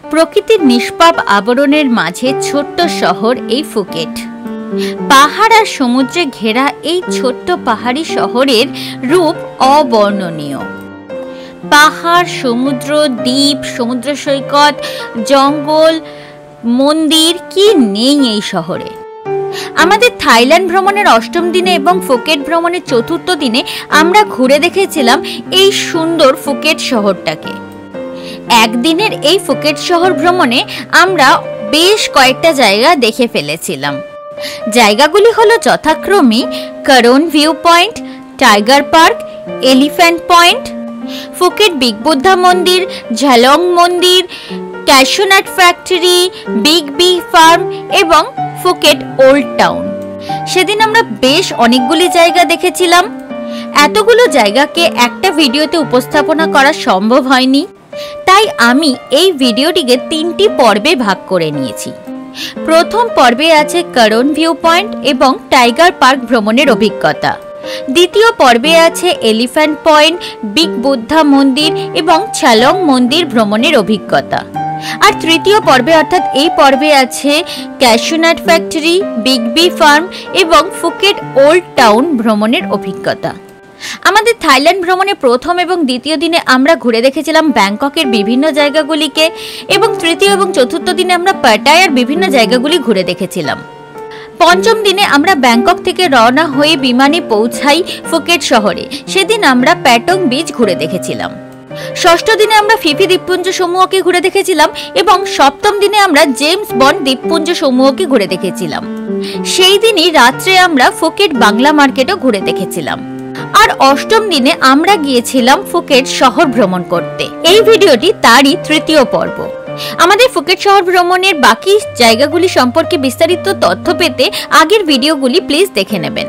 প্রকৃতির নিষ্পাপ আবরণের মাঝে ছোট্ট শহর এই ফুকেট। পাহাড় আর সমুদ্রে ঘেরা এই ছোট্ট পাহাড়ি শহরের রূপ অবর্ণনীয়। পাহাড়, সমুদ্র, দ্বীপ, সমুদ্র সৈকত, জঙ্গল, মন্দির কি নেই এই শহরে। আমাদের থাইল্যান্ড ভ্রমণের ৮ম দিনে এবং ফুকেট ভ্রমণের ৪র্থ দিনে আমরা ঘুরে দেখেছিলাম এই সুন্দর ফুকেট শহরটাকে। একদিনের এই ফুকেট শহর ভ্রমণে আমরা বেশ কয়েকটা জায়গা দেখে ফেলেছিলাম। জায়গাগুলি হলো যথাক্রমে Karon view point, tiger park, elephant point, Phuket big Buddha মন্দির, ঝালং মন্দির, cashew nut factory, big bee farm এবং ফুকেট ওল্ড টাউন। সেদিন আমরা বেশ অনেকগুলি জায়গা দেখেছিলাম। এতগুলো জায়গাকে একটা ভিডিওতে উপস্থাপনা করা সম্ভব হয়নি, তাই আমি এই ভিডিওটিকে 3টি পর্বে ভাগ করে নিয়েছি। প্রথম পর্বে আছে করন ভিউ পয়েন্ট এবং টাইগার পার্ক ভ্রমণের অভিজ্ঞতা। দ্বিতীয় পর্বে আছে এলিফ্যান্ট পয়েন্ট, বিগ বুদ্ধা মন্দির এবং ছালং মন্দির ভ্রমণের অভিজ্ঞতা। আর তৃতীয় পর্বে অর্থাৎ এই পর্বে আছে cashew nut factory, big bee farm এবং ফুকেট ওল্ড টাউন ভ্রমণের অভিজ্ঞতা। আমাদের থাইল্যান্ড ভ্রমণে প্রথম এবং দ্বিতীয় দিনে আমরা ঘুরে দেখেছিলাম ব্যাংককের বিভিন্ন জায়গাগুলিকে এবং তৃতীয় এবং চতুর্থ দিনে আমরা পাটায়ার বিভিন্ন জায়গাগুলি ঘুরে দেখেছিলাম। পঞ্চম দিনে আমরা ব্যাংকক থেকে রওনা হয়ে বিমানে পৌঁছাই ফুকেট শহরে। সেদিন আমরা প্যাটং বিচ ঘুরে দেখেছিলাম। ষষ্ঠ দিনে আমরা ফিফি দ্বীপপুঞ্জ সমূহকে ঘুরে দেখেছিলাম এবং সপ্তম দিনে আমরা জেমস বন্ড দ্বীপপুঞ্জ সমূহকে ঘুরে দেখেছিলাম। সেই দিনই রাত্রে আমরা ফুকেট বাংলা মার্কেটও ঘুরে দেখেছিলাম। আর অষ্টম দিনে আমরা গিয়েছিলাম ফুকেট শহর ভ্রমণ করতে। এই ভিডিওটি তারই তৃতীয় পর্ব। আমাদের ফুকেট শহর ভ্রমণের বাকি জায়গাগুলি সম্পর্কে বিস্তারিত তথ্য পেতে আগের ভিডিওগুলি প্লিজ দেখে নেবেন।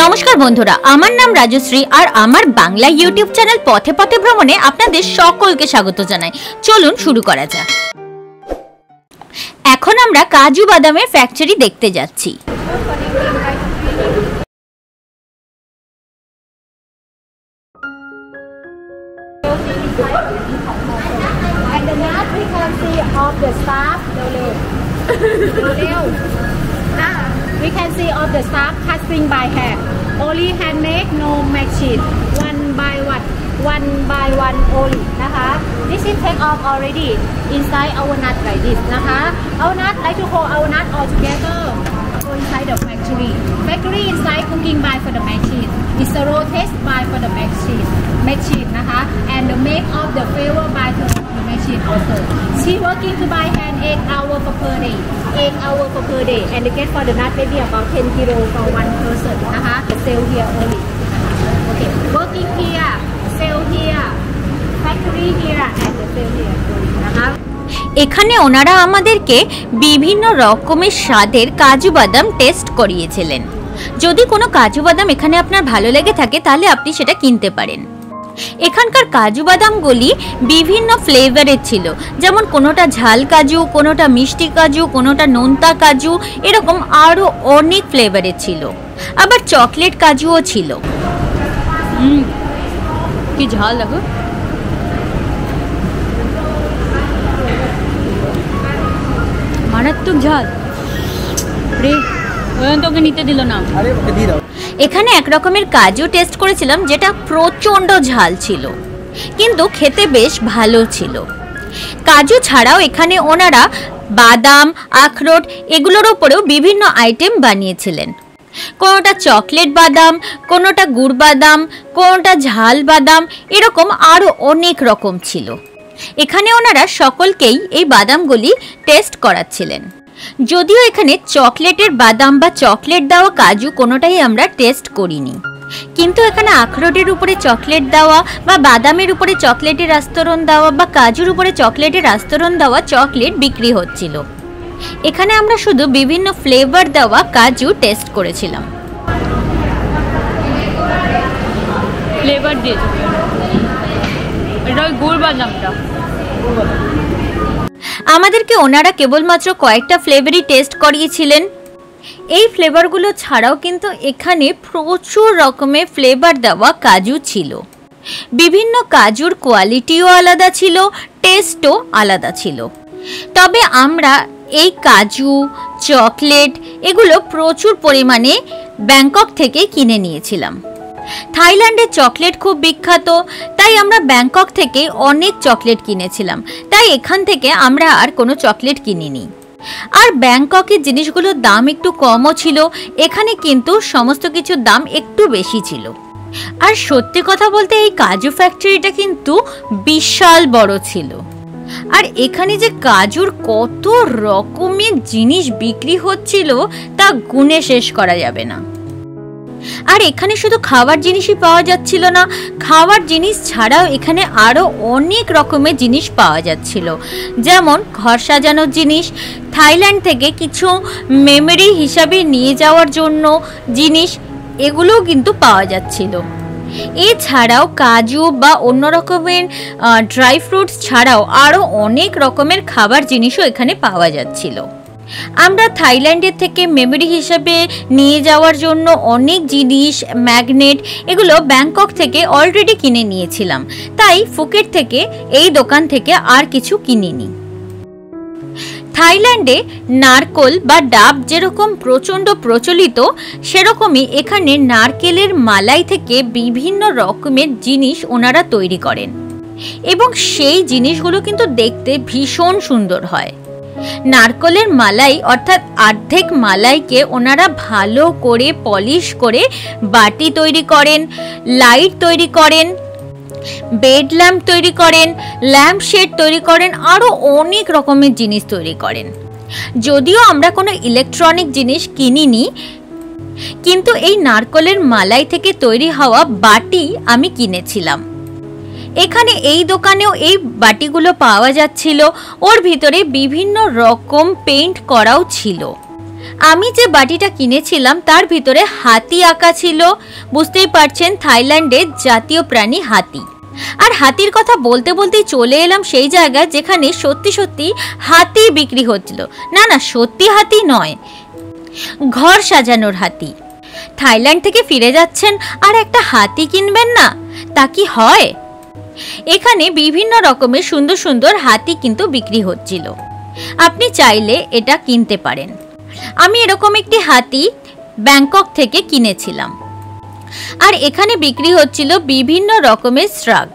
নমস্কার বন্ধুরা, আমার নাম রাজশ্রী আর আমার বাংলা ইউটিউব চ্যানেল পথে পথে ভ্রমণে আপনাদের সকলকে স্বাগত জানাই। চলুন শুরু করা যাক। এখন আমরা কাজু বাদামের ফ্যাক্টরি দেখতে যাচ্ছি। Of the staff, we can see of the staff cutting by hand, only handmade, no machine, one by one only. This is take off already inside our nut like this. Our nut like to hold our nut all together. Go inside the factory. Factory inside cooking by for the machine. It's a raw test by for the machine. And the make of the flavor by the machine also. She working to buy hand 8 hours per day. 8 hours per day. And they get for the nut maybe about 10 kilo for one person. The sale here only. Okay. Working here, sale here, factory here, and the sale here only. এখানে ওনারা আমাদেরকে বিভিন্ন রকমের স্বাদের কাজু বাদাম test করিয়েছিলেন। যদি কোনো কাজু বাদাম এখানে আপনার ভালো লেগে থাকে তাহলে আপনি সেটা কিনতে পারেন। এখানকার কাজু বাদামগুলি বিভিন্ন ফ্লেভারের ছিল, যেমন কোনোটা ঝাল কাজু, কোনোটা মিষ্টি কাজু, কোনোটা নোনতা কাজু, এরকম আরও অনেক ফ্লেভারের ছিল। আবার চকলেট কাজুও ছিল। কি ঝাল লাগো, মারাত্মক ঝাল রে, তোকে নিতে দিল না। এখানে এক রকমের কাজু টেস্ট করেছিলাম যেটা প্রচণ্ড ঝাল ছিল, কিন্তু খেতে বেশ ভালো ছিল। কাজু ছাড়াও এখানে ওনারা বাদাম, আখরোট এগুলোর ওপরেও বিভিন্ন আইটেম বানিয়েছিলেন। কোনোটা চকলেট বাদাম, কোনোটা গুড় বাদাম, কোনোটা ঝাল বাদাম, এরকম আরও অনেক রকম ছিল। এখানে ওনারা সকলকেই এই বাদামগুলি টেস্ট করাচ্ছিলেন। যদিও এখানে চকলেটের বাদাম বা চকলেট দেওয়া কাজু কোনোটাই আমরা টেস্ট করিনি, কিন্তু এখানে আখরোটের উপরে চকলেট দেওয়া বা বাদামের উপরে চকলেটের আস্তরণ দেওয়া বা কাজুর উপরে চকলেটের আস্তরণ দেওয়া চকলেট বিক্রি হচ্ছিল। এখানে আমরা শুধু বিভিন্ন ফ্লেভার দেওয়া কাজু টেস্ট করেছিলাম। ফ্লেভার দিয়েছে, এটা গুড় বাদামটা। আমাদেরকে ওনারা কেবলমাত্র কয়েকটা ফ্লেভারই টেস্ট করিয়েছিলেন। এই ফ্লেভারগুলো ছাড়াও কিন্তু এখানে প্রচুর রকমের ফ্লেভার দেওয়া কাজু ছিল। বিভিন্ন কাজুর কোয়ালিটিও আলাদা ছিল, টেস্টও আলাদা ছিল। তবে আমরা এই কাজু, চকলেট এগুলো প্রচুর পরিমাণে ব্যাংকক থেকে কিনে নিয়েছিলাম। থাইল্যান্ডের চকলেট খুব বিখ্যাত, তাই আমরা ব্যাংকক থেকে অনেক চকলেট কিনেছিলাম। তাই এখান থেকে আমরা আর কোনো চকলেট কিনিনি। আর ব্যাংককের জিনিসগুলোর দাম একটু কমও ছিল, এখানে কিন্তু সমস্ত কিছুর দাম একটু বেশি ছিল। আর সত্যি কথা বলতে এই কাজু ফ্যাক্টরিটা কিন্তু বিশাল বড় ছিল। আর এখানে যে কাজুর কত রকমের জিনিস বিক্রি হচ্ছিল তা গুণে শেষ করা যাবে না। আর এখানে শুধু খাবার জিনিসই পাওয়া যাচ্ছিল না, খাবার জিনিস ছাড়াও এখানে আরো অনেক রকমের জিনিস পাওয়া যাচ্ছিল, যেমন ঘর সাজানোর জিনিস, থাইল্যান্ড থেকে কিছু মেমোরি হিসাবে নিয়ে যাওয়ার জন্য জিনিস, এগুলোও কিন্তু পাওয়া যাচ্ছিল। এছাড়াও কাজু বা অন্য রকমের ড্রাই ফ্রুটস ছাড়াও আরও অনেক রকমের খাবার জিনিসও এখানে পাওয়া যাচ্ছিল। আমরা থাইল্যান্ডের থেকে মেমোরি হিসাবে নিয়ে যাওয়ার জন্য অনেক জিনিস, ম্যাগনেট, এগুলো ব্যাংকক থেকে অলরেডি কিনে নিয়েছিলাম, তাই ফুকেট থেকে এই দোকান থেকে আর কিছু কিনিনি। থাইল্যান্ডে নারকোল বা ডাব যেরকম প্রচণ্ড প্রচলিত, সেরকমই এখানে নারকেলের মালাই থেকে বিভিন্ন রকমের জিনিস ওনারা তৈরি করেন এবং সেই জিনিসগুলো কিন্তু দেখতে ভীষণ সুন্দর হয়। নারকেলের মালাই অর্থাৎ অর্ধেক মালাইকে ওনারা ভালো করে পলিশ করে বাটি তৈরি করেন, লাইট তৈরি করেন, বেড ল্যাম্প তৈরি করেন, ল্যাম্প শেড তৈরি করেন, আরও অনেক রকমের জিনিস তৈরি করেন। যদিও আমরা কোনো ইলেকট্রনিক জিনিস কিনিনি, কিন্তু এই নারকেলের মালাই থেকে তৈরি হওয়া বাটি আমি কিনেছিলাম। এখানে এই দোকানেও এই বাটিগুলো পাওয়া যাচ্ছিল, ওর ভিতরে বিভিন্ন রকম পেইন্ট করাও ছিল। আমি যে বাটিটা কিনেছিলাম তার ভিতরে হাতি আঁকা ছিল। বুঝতেই পারছেন থাইল্যান্ডের জাতীয় প্রাণী হাতি। আর হাতির কথা বলতে বলতেই চলে এলাম সেই জায়গায় যেখানে সত্যি সত্যি হাতি বিক্রি হচ্ছিল। না না, সত্যি হাতি নয়, ঘর সাজানোর হাতি। থাইল্যান্ড থেকে ফিরে যাচ্ছেন আর একটা হাতি কিনবেন না, তা কি হয়? এখানে বিভিন্ন রকমের সুন্দর সুন্দর হাতি কিন্তু বিক্রি হচ্ছিল, আপনি চাইলে এটা কিনতে পারেন। আমি এরকম একটি হাতি ব্যাংকক থেকে কিনেছিলাম। আর এখানে বিক্রি হচ্ছিল বিভিন্ন রকমের শ্রাগ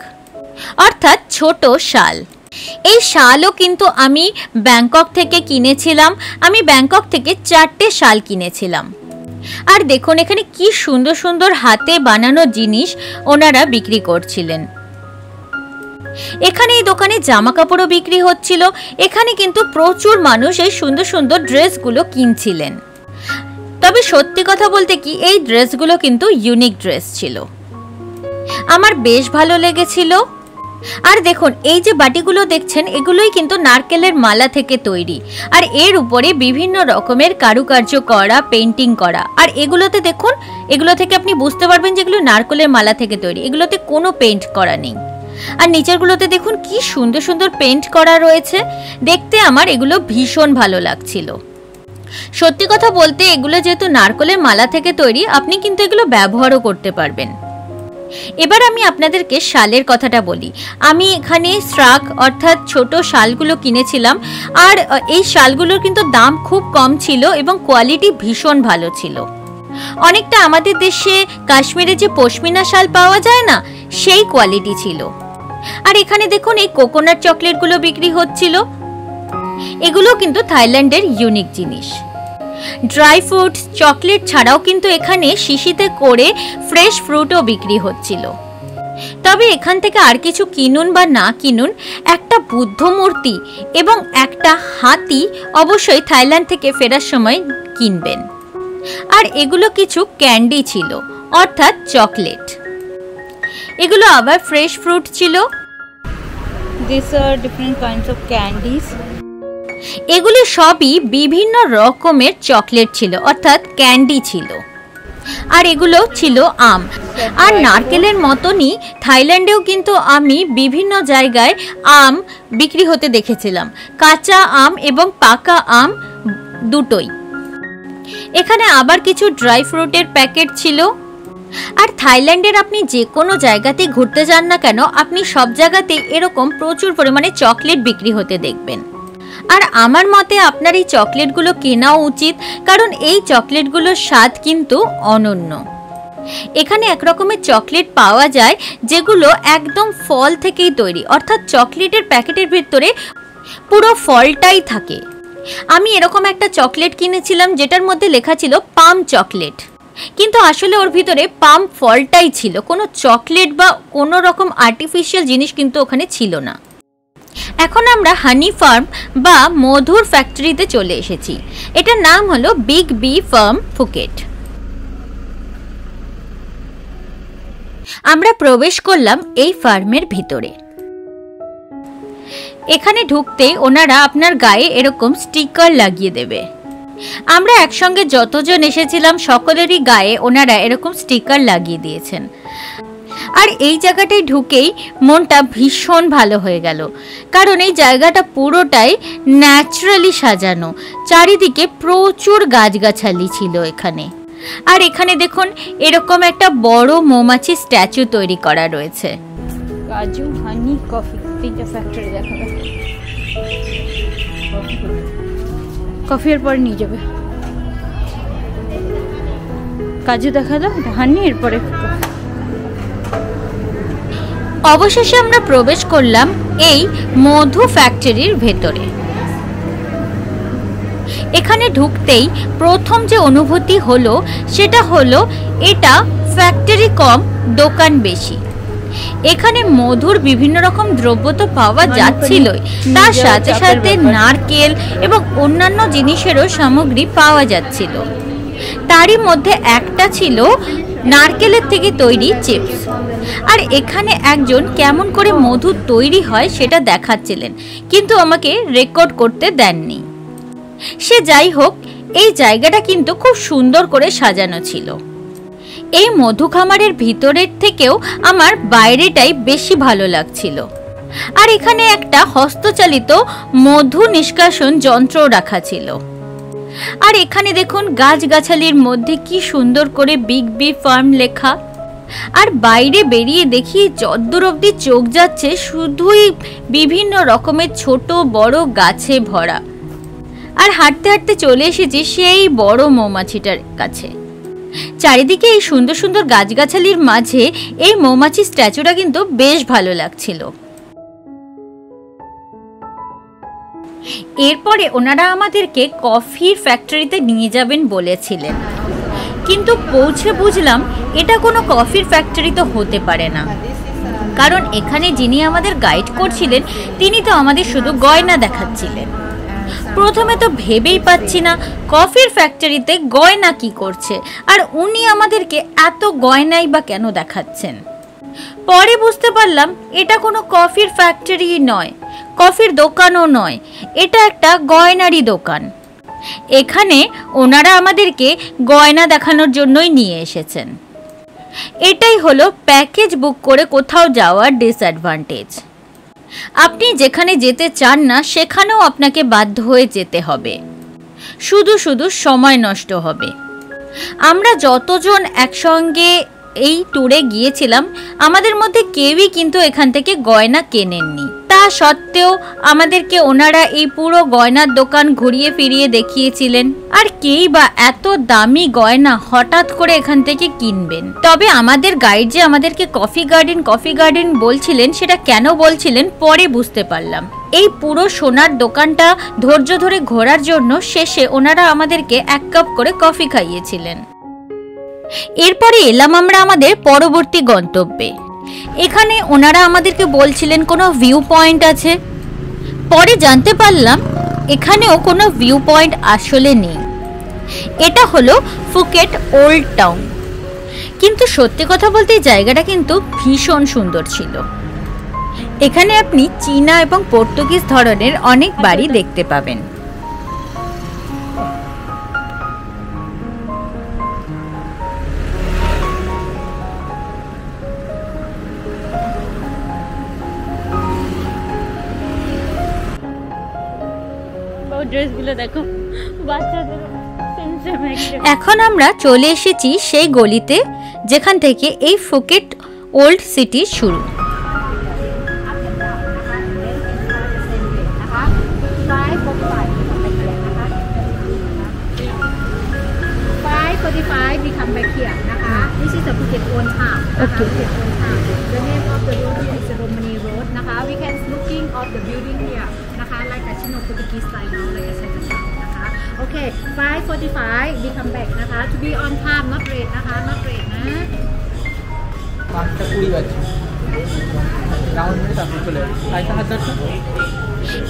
অর্থাৎ ছোট শাল। এই শালও কিন্তু আমি ব্যাংকক থেকে কিনেছিলাম। আমি ব্যাংকক থেকে 4টে শাল কিনেছিলাম। আর দেখুন এখানে কি সুন্দর সুন্দর হাতে বানানো জিনিস ওনারা বিক্রি করছিলেন। এখানে এই দোকানে জামা কাপড়ও বিক্রি হচ্ছিল। এখানে কিন্তু প্রচুর মানুষ এই সুন্দর সুন্দর ড্রেসগুলো কিনছিলেন। তবে সত্যি কথা বলতে কি, এই ড্রেসগুলো কিন্তু ইউনিক ড্রেস ছিল, আমার বেশ ভালো লেগেছিল। আর দেখুন এই যে বাটিগুলো দেখছেন, এগুলোই কিন্তু নারকেলের মালা থেকে তৈরি। আর এর উপরে বিভিন্ন রকমের কারুকার্য করা, পেইন্টিং করা। আর এগুলোতে দেখুন, এগুলো থেকে আপনি বুঝতে পারবেন যে এগুলো নারকেলের মালা থেকে তৈরি, এগুলোতে কোনো পেইন্ট করা নেই। আর নিচেরগুলোতে দেখুন কি সুন্দর সুন্দর পেইন্ট করা রয়েছে, দেখতে আমার এগুলো ভীষণ ভালো লাগছিল। সত্যি কথা বলতে এগুলো যেহেতু নারকেলের মালা থেকে তৈরি, আপনি কিন্তু এগুলো ব্যবহারও করতে পারবেন। এবার আমি আপনাদেরকে শালের কথাটা বলি। আমি এখানে শ্রাগ অর্থাৎ ছোট শালগুলো কিনেছিলাম। আর এই শালগুলোর কিন্তু দাম খুব কম ছিল এবং কোয়ালিটি ভীষণ ভালো ছিল, অনেকটা আমাদের দেশে কাশ্মীরে যে পশমিনা শাল পাওয়া যায় না, সেই কোয়ালিটি ছিল। আর এখানে দেখুন এই কোকোনাট চকলেটগুলো বিক্রি হচ্ছিল, এগুলো কিন্তু থাইল্যান্ডের ইউনিক জিনিস। ড্রাই ফ্রুটস, চকলেট ছাড়াও কিন্তু এখানে শিশিতে করে ফ্রেশ ফ্রুটও বিক্রি হচ্ছিল। তবে এখান থেকে আর কিছু কিনুন বা না কিনুন, একটা বুদ্ধ মূর্তি এবং একটা হাতি অবশ্যই থাইল্যান্ড থেকে ফেরার সময় কিনবেন। আর এগুলো কিছু ক্যান্ডি ছিল অর্থাৎ চকলেট, এগুলো আবার ফ্রেশ ফ্রুট ছিল। These are different kinds of candies. এগুলি সবই বিভিন্ন রকমের চকলেট ছিল অর্থাৎ ক্যান্ডি ছিল। আর এগুলো ছিল আম। আর নারকেলের মতনই থাইল্যান্ডেও কিন্তু আমি বিভিন্ন জায়গায় আম বিক্রি হতে দেখেছিলাম, কাঁচা আম এবং পাকা আম দুটোই। এখানে আবার কিছু ড্রাই ফ্রুটের প্যাকেট ছিল। আর থাইল্যান্ডের আপনি যে কোনো জায়গাতে ঘুরতে যান না কেন, আপনি সব জায়গাতে এরকম প্রচুর পরিমাণে চকলেট বিক্রি হতে দেখবেন। আর আমার মতে আপনার এই চকলেটগুলো কেনাও উচিত, কারণ এই চকলেটগুলোর স্বাদ কিন্তু অনন্য। এখানে এক রকমের চকলেট পাওয়া যায় যেগুলো একদম ফল থেকেই তৈরি, অর্থাৎ চকলেটের প্যাকেটের ভিতরে পুরো ফলটাই থাকে। আমি এরকম একটা চকলেট কিনেছিলাম যেটার মধ্যে লেখা ছিল পাম চকলেট, কিন্তু আসলে ওর ভিতরে পাম ফলটাই ছিল, কোনো চকলেট বা কোনো রকম আর্টিফিশিয়াল জিনিস কিন্তু ওখানে ছিল না। এখন আমরা হানি ফার্ম বা মধুর ফ্যাক্টরিতে চলে এসেছি। এটার নাম হলো বিগ বি ফার্ম ফুকেট। আমরা প্রবেশ করলাম এই ফার্মের ভিতরে। এখানে ঢুকতেই ওনারা আপনার গায়ে এরকম স্টিকার লাগিয়ে দেবে। আমরা একসঙ্গে যতজন এসেছিলাম সকলেরই গায়ে ওনারা এরকম স্টিকার লাগিয়ে দিয়েছেন। আর এই জায়গাটায় ঢুকেই মনটা ভীষণ ভালো হয়ে গেল, কারণ এই জায়গাটা পুরোটাই ন্যাচারালি সাজানো, চারিদিকে প্রচুর গাছগাছালি ছিল এখানে। আর এখানে দেখুন এরকম একটা বড় মৌমাছি স্ট্যাচু তৈরি করা রয়েছে। কাজু, হানি, কফি, তিনটা ফ্যাক্টরি দেখাবে। কফি এর পরে নিয়ে যাবে। কাজু দেখা দাও, হানি, এরপরে অবশেষে আমরা প্রবেশ করলাম এই মধু ফ্যাক্টরির ভেতরে। এখানে ঢুকতেই প্রথম যে অনুভূতি হলো সেটা হলো এটা ফ্যাক্টরি কম দোকান বেশি। এখানে মধুর বিভিন্ন রকম দ্রব্য তো পাওয়া যাচ্ছিলই, তার সাথে সাথে নারকেল এবং অন্যান্য জিনিসেরও সামগ্রী পাওয়া যাচ্ছিল। তারই মধ্যে একটা ছিল নারকেলের থেকে তৈরি চিপস। আর এখানে একজন কেমন করে মধু তৈরি হয় সেটা দেখাচ্ছিলেন, কিন্তু আমাকে রেকর্ড করতে দেননি। সে যাই হোক, এই জায়গাটা কিন্তু খুব সুন্দর করে সাজানো ছিল। এই মধু খামারের ভিতরের থেকেও আমার বাইরেটাই বেশি ভালো লাগছিল। আর এখানে একটা হস্তচালিত মধু নিষ্কাশন যন্ত্র রাখা ছিল। আর এখানে দেখুন গাছগাছালির মধ্যে কি সুন্দর করে বিগ বি ফার্ম লেখা। আর বাইরে বেরিয়ে দেখি যদ্দূর অবধি চোখ যাচ্ছে শুধুই বিভিন্ন রকমের ছোট বড় গাছে ভরা। আর হাঁটতে হাঁটতে চলে এসেছি সেই বড় মৌমাছিটার কাছে। চারিদিকে এই সুন্দর সুন্দর গাছগাছালির মাঝে এই মৌমাছি স্ট্যাচুটা কিন্তু বেশ ভালো লাগছিল। এরপরে ওনারা আমাদেরকে কফির ফ্যাক্টরিতে নিয়ে যাবেন বলেছিলেন, কিন্তু পৌঁছে বুঝলাম এটা কোনো কফির ফ্যাক্টরি তো হতে পারে না, কারণ এখানে যিনি আমাদের গাইড করছিলেন তিনি তো আমাদের শুধু গয়না দেখাচ্ছিলেন। প্রথমে তো ভেবেই পাচ্ছি না কফির ফ্যাক্টরিতে গয়না কি করছে, আর উনি আমাদেরকে এত গয়নাই বা কেন দেখাচ্ছেন। পরে বুঝতে পারলাম এটা কোনো কফির ফ্যাক্টরি নয়, কফির দোকানও নয়, এটা একটা গয়নারই দোকান। এখানে ওনারা আমাদেরকে গয়না দেখানোর জন্যই নিয়ে এসেছেন। এটাই হলো প্যাকেজ বুক করে কোথাও যাওয়ার ডিসঅ্যাডভান্টেজ। আপনি যেখানে যেতে চান না সেখানেও আপনাকে বাধ্য হয়ে যেতে হবে, শুধু শুধু সময় নষ্ট হবে। আমরা যতজন একসঙ্গে এই ট্যুরে গিয়েছিলাম আমাদের মধ্যে কেউই কিন্তু এখান থেকে গয়না কেনেননি। তা সত্ত্বেও আমাদেরকে ওনারা এই পুরো গয়নার দোকান ঘুরিয়ে ফিরিয়ে দেখিয়েছিলেন। আর কেই বা এত দামি গয়না হঠাৎ করে এখান থেকে কিনবেন। তবে আমাদের গাইড যে আমাদেরকে কফি গার্ডেন বলছিলেন, সেটা কেন বলছিলেন পরে বুঝতে পারলাম। এই পুরো সোনার দোকানটা ধৈর্য ধরে ঘোরার জন্য শেষে ওনারা আমাদেরকে 1 কাপ করে কফি খাইয়েছিলেন। এরপরে এলাম আমরা আমাদের পরবর্তী গন্তব্যে। এখানে ওনারা আমাদেরকে বলছিলেন কোনো ভিউ পয়েন্ট আছে। পরে জানতে পারলাম এখানেও কোনো ভিউ পয়েন্ট আসলে নেই। এটা হলো ফুকেট ওল্ড টাউন। কিন্তু সত্যি কথা বলতে এই জায়গাটা কিন্তু ভীষণ সুন্দর ছিল। এখানে আপনি চীনা এবং পর্তুগিজ ধরনের অনেক বাড়ি দেখতে পাবেন। এখন আমরা চলে এসেছি সেই গলিতে যেখান থেকে এই ফুকেট ওল্ড সিটি শুরু। Okay. The name of the road is Romani Road นะคะ We can looking of the building here นะคะ like a Chino Portuguese style now like a Chinatown นะคะ Okay 5:45 we come back นะคะ to be on time not late นะคะ not late นะ 5:20 বাজে round minute আপনি চলে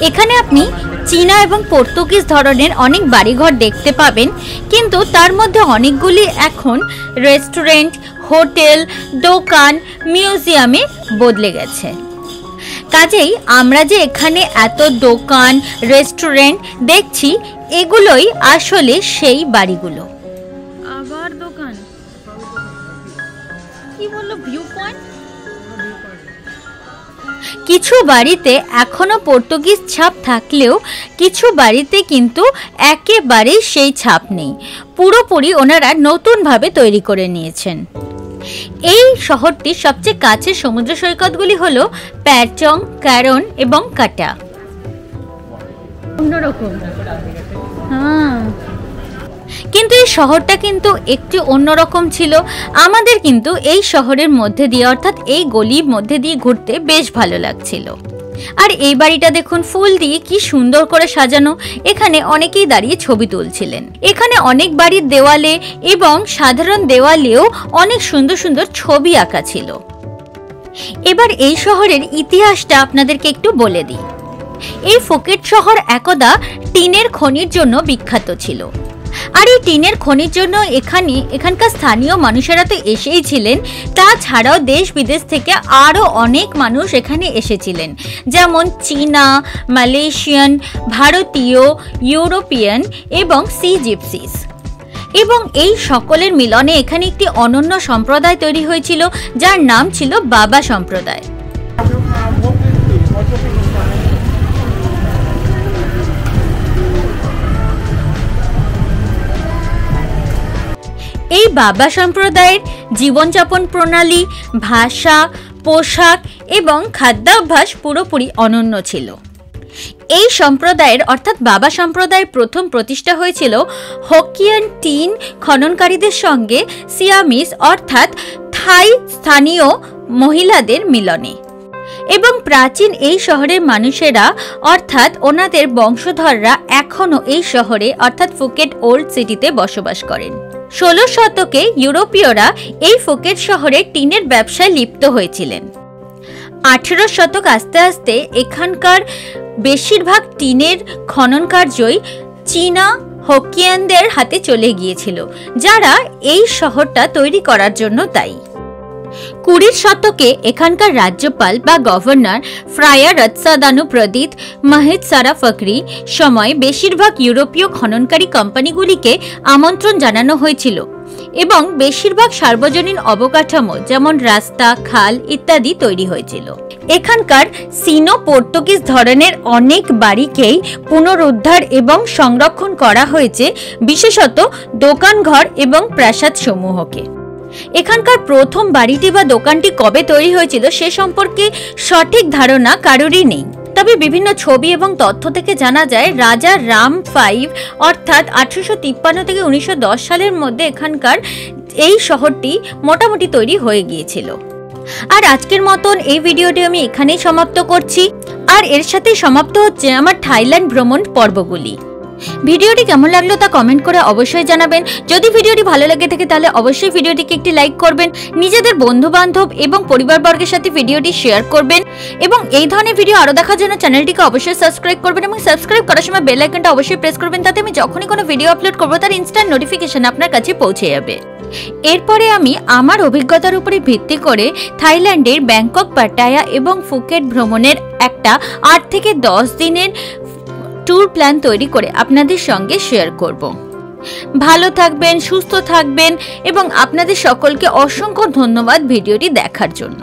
এখানে আপনি চীনা এবং Portuguese ধরনের অনেক বাড়িঘর দেখতে পাবেন, কিন্তু তার মধ্যে অনেকগুলি এখন রেস্টুরেন্ট, হোটেল, দোকান, মিউজিয়ামে বদলে গেছে। কাজেই আমরা যে এখানে এত দোকান, রেস্টুরেন্ট দেখছি, এগুলোই আসলে সেই বাড়িগুলো। আবার দোকান, কি বললো ভিউ পয়েন্ট? কিছু বাড়িতে এখনো পর্তুগিজ ছাপ থাকলেও কিছু বাড়িতে কিন্তু একেবারেই সেই ছাপ নেই, পুরোপুরি ওনারা নতুনভাবে তৈরি করে নিয়েছেন। এই শহরটির সবচেয়ে কাছের সমুদ্র সৈকতগুলি হলো প্যারচং, ক্যারন এবং কাটা। অন্যরকম, হ্যাঁ, কিন্তু এই শহরটা কিন্তু একটু অন্যরকম ছিল। আমাদের কিন্তু এই শহরের মধ্যে দিয়ে, অর্থাৎ এই গলির মধ্যে দিয়ে ঘুরতে বেশ ভালো লাগছিল। আর এই বাড়িটা দেখুন, ফুল দিয়ে কি সুন্দর করে সাজানো। এখানে অনেকেই দাঁড়িয়ে ছবি তুলছিলেন। এখানে অনেক বাড়ির দেওয়ালে এবং সাধারণ দেওয়ালেও অনেক সুন্দর সুন্দর ছবি আঁকা ছিল। এবার এই শহরের ইতিহাসটা আপনাদেরকে একটু বলে দিই। এই ফুকেট শহর একদা টিনের খনির জন্য বিখ্যাত ছিল। আর এই টিনের খনির জন্য এখানকার স্থানীয় মানুষেরা তো এসেই ছিলেন, তাছাড়াও দেশ বিদেশ থেকে আরও অনেক মানুষ এখানে এসেছিলেন, যেমন চীনা, মালয়েশিয়ান, ভারতীয়, ইউরোপিয়ান এবং সি জিপসিস। এবং এই সকলের মিলনে এখানে একটি অনন্য সম্প্রদায় তৈরি হয়েছিল, যার নাম ছিল বাবা সম্প্রদায়। এই বাবা সম্প্রদায়ের জীবনযাপন প্রণালী, ভাষা, পোশাক এবং খাদ্যাভ্যাস পুরোপুরি অনন্য ছিল। এই সম্প্রদায়ের অর্থাৎ বাবা সম্প্রদায়ের প্রথম প্রতিষ্ঠা হয়েছিল হকিয়ান টিন খননকারীদের সঙ্গে সিয়ামিস অর্থাৎ থাই স্থানীয় মহিলাদের মিলনে। এবং প্রাচীন এই শহরের মানুষেরা অর্থাৎ ওনাদের বংশধররা এখনও এই শহরে অর্থাৎ ফুকেট ওল্ড সিটিতে বসবাস করেন। 16 শতকে ইউরোপীয়রা এই ফুকেট শহরে টিনের ব্যবসায় লিপ্ত হয়েছিলেন। 18 শতক আস্তে আস্তে এখানকার বেশিরভাগ টিনের খনন কার্যই চীনা হকিয়ানদের হাতে চলে গিয়েছিল, যারা এই শহরটা তৈরি করার জন্য দায়ী। 20 শতকে এখানকার রাজ্যপাল বা গভর্নর ফ্রায়ার রৎসাদানু প্রদিত মাহিত সারা ফকরি সময় বেশিরভাগ ইউরোপীয় খননকারী কোম্পানিগুলিকে আমন্ত্রণ জানানো হয়েছিল এবং বেশিরভাগ সার্বজনীন অবকাঠামো যেমন রাস্তা, খাল ইত্যাদি তৈরি হয়েছিল। এখানকার সিনো পর্তুগিজ ধরনের অনেক বাড়িকেই পুনরুদ্ধার এবং সংরক্ষণ করা হয়েছে, বিশেষত দোকানঘর এবং প্রাসাদ সমূহকে। এখানকার প্রথম বাড়িটি বা দোকানটি কবে তৈরি হয়েছিল সে সম্পর্কে সঠিক ধারণা কারোরই নেই, তবে বিভিন্ন ছবি এবং তথ্য থেকে জানা যায় রাজা রাম 5 অর্থাৎ 1853 থেকে 1910 সালের মধ্যে এখানকার এই শহরটি মোটামুটি তৈরি হয়ে গিয়েছিল। আর আজকের মতন এই ভিডিওটি আমি এখানেই সমাপ্ত করছি, আর এর সাথেই সমাপ্ত হচ্ছে আমার থাইল্যান্ড ভ্রমণ পর্বগুলি। ভিডিওটি কেমন লাগলো তা কমেন্ট করে অবশ্যই জানাবেন। যদি ভিডিওটি ভালো লাগে থাকে তাহলে অবশ্যই ভিডিওটিকে একটি লাইক করবেন, নিজেদের বন্ধু বান্ধব এবং পরিবারবর্গের সাথে ভিডিওটি শেয়ার করবেন এবং এই ধরনের ভিডিও আরো দেখার জন্য চ্যানেলটিকে অবশ্যই সাবস্ক্রাইব করবেন এবং সাবস্ক্রাইব করার সময় বেল আইকনটা অবশ্যই প্রেস করবেন, তাতে আমি যখনই কোনো ভিডিও আপলোড করব তার ইনস্ট্যান্ট নোটিফিকেশন আপনার কাছে পৌঁছে যাবে। এরপরে আমি আমার অভিজ্ঞতার উপরে ভিত্তি করে থাইল্যান্ডের ব্যাংকক, পাটায়া এবং ফুকেট ভ্রমণের একটা 8 থেকে 10 দিনের ট্যুর প্ল্যান তৈরি করে আপনাদের সঙ্গে শেয়ার করব। ভালো থাকবেন, সুস্থ থাকবেন এবং আপনাদের সকলকে অসংখ্য ধন্যবাদ ভিডিওটি দেখার জন্য।